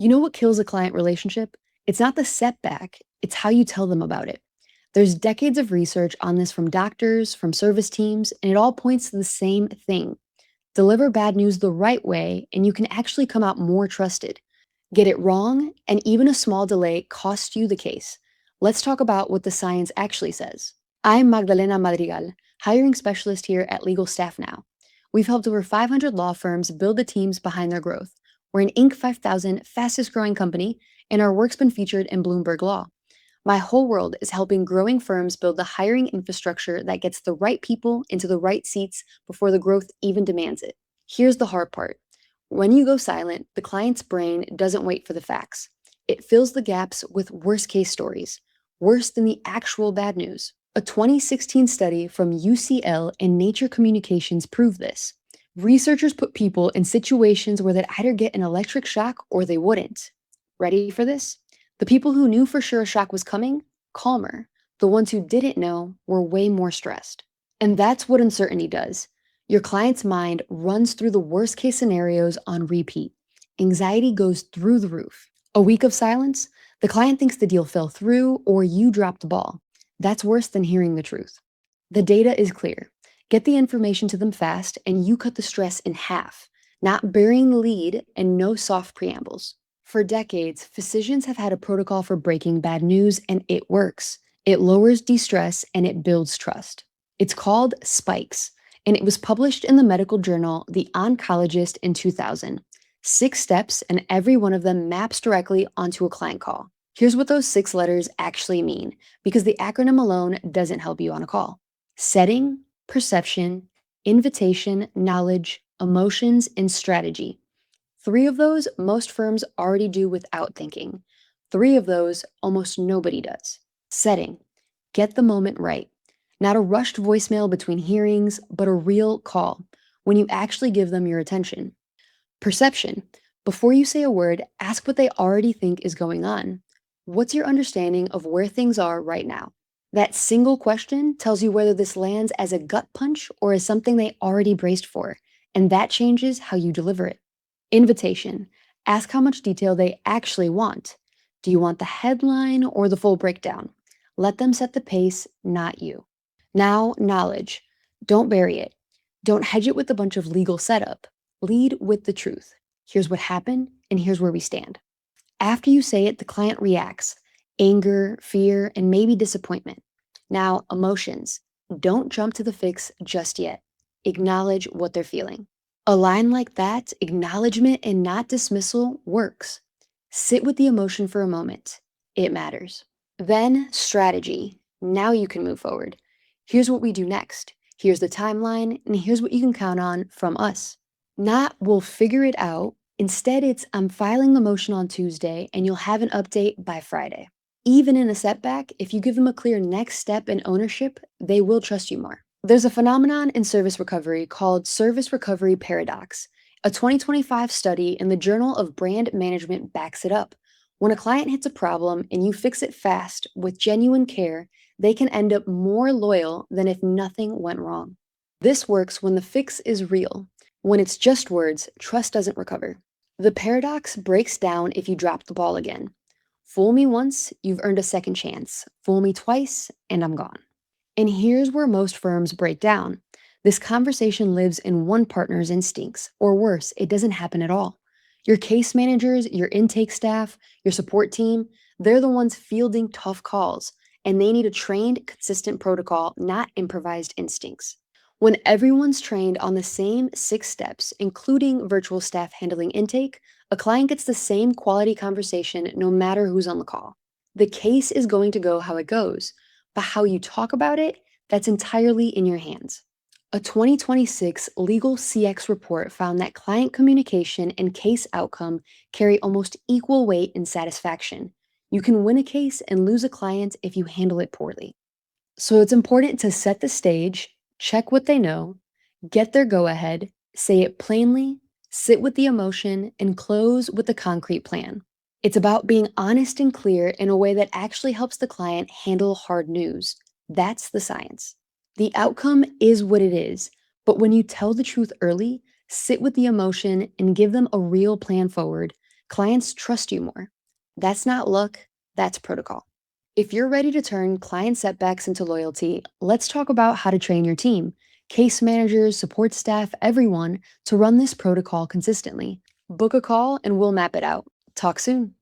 You know what kills a client relationship? It's not the setback, it's how you tell them about it. There's decades of research on this from doctors, from service teams, and it all points to the same thing. Deliver bad news the right way, and you can actually come out more trusted. Get it wrong, and even a small delay costs you the case. Let's talk about what the science actually says. I'm Magdalena Madrigal, hiring specialist here at Legal Staff Now. We've helped over 500 law firms build the teams behind their growth. We're an Inc. 5000 fastest growing company, and our work's been featured in Bloomberg Law. My whole world is helping growing firms build the hiring infrastructure that gets the right people into the right seats before the growth even demands it. Here's the hard part. When you go silent, the client's brain doesn't wait for the facts. It fills the gaps with worst case stories, worse than the actual bad news. A 2016 study from UCL and Nature Communications proved this. Researchers put people in situations where they'd either get an electric shock or they wouldn't. Ready for this? The people who knew for sure a shock was coming, calmer. The ones who didn't know were way more stressed. And that's what uncertainty does. Your client's mind runs through the worst case scenarios on repeat. Anxiety goes through the roof. A week of silence, the client thinks the deal fell through or you dropped the ball. That's worse than hearing the truth. The data is clear. Get the information to them fast and you cut the stress in half, not burying the lead and no soft preambles. For decades, physicians have had a protocol for breaking bad news and it works. It lowers de-stress and it builds trust. It's called Spikes, and it was published in the medical journal The Oncologist in 2000. 6 steps, and every one of them maps directly onto a client call. Here's what those 6 letters actually mean, because the acronym alone doesn't help you on a call. Setting, perception, invitation, knowledge, emotions, and strategy. 3 of those most firms already do without thinking. 3 of those almost nobody does. Setting. Get the moment right. Not a rushed voicemail between hearings, but a real call when you actually give them your attention. Perception. Before you say a word, ask what they already think is going on. What's your understanding of where things are right now? That single question tells you whether this lands as a gut punch or as something they already braced for, and that changes how you deliver it. Invitation. Ask how much detail they actually want. Do you want the headline or the full breakdown? Let them set the pace, not you. Now, knowledge. Don't bury it. Don't hedge it with a bunch of legal setup. Lead with the truth. Here's what happened, and here's where we stand. After you say it, the client reacts anger, fear, and maybe disappointment. Now, emotions. Don't jump to the fix just yet. Acknowledge what they're feeling. A line like that, acknowledgement and not dismissal, works. Sit with the emotion for a moment. It matters. Then, strategy. Now you can move forward. Here's what we do next. Here's the timeline, and here's what you can count on from us. Not we'll figure it out. Instead, it's I'm filing the motion on Tuesday and you'll have an update by Friday. Even in a setback, if you give them a clear next step and ownership, they will trust you more. There's a phenomenon in service recovery called service recovery paradox. A 2025 study in the Journal of Brand Management backs it up. When a client hits a problem and you fix it fast with genuine care, they can end up more loyal than if nothing went wrong. This works when the fix is real. When it's just words, trust doesn't recover. The paradox breaks down if you drop the ball again. Fool me once, you've earned a second chance. Fool me twice, and I'm gone. And here's where most firms break down. This conversation lives in one partner's instincts, or worse, it doesn't happen at all. Your case managers, your intake staff, your support team, they're the ones fielding tough calls, and they need a trained, consistent protocol, not improvised instincts. When everyone's trained on the same 6 steps, including virtual staff handling intake, a client gets the same quality conversation no matter who's on the call. The case is going to go how it goes, but how you talk about it, that's entirely in your hands. A 2026 LegalCx report found that client communication and case outcome carry almost equal weight in satisfaction. You can win a case and lose a client if you handle it poorly. So it's important to set the stage, check what they know, get their go-ahead, say it plainly, sit with the emotion, and close with a concrete plan. It's about being honest and clear in a way that actually helps the client handle hard news. That's the science. The outcome is what it is, but when you tell the truth early, sit with the emotion, and give them a real plan forward, Clients trust you more. That's not luck, that's protocol. If you're ready to turn client setbacks into loyalty, let's talk about how to train your team, case managers, support staff, everyone to run this protocol consistently. Book a call and we'll map it out. Talk soon.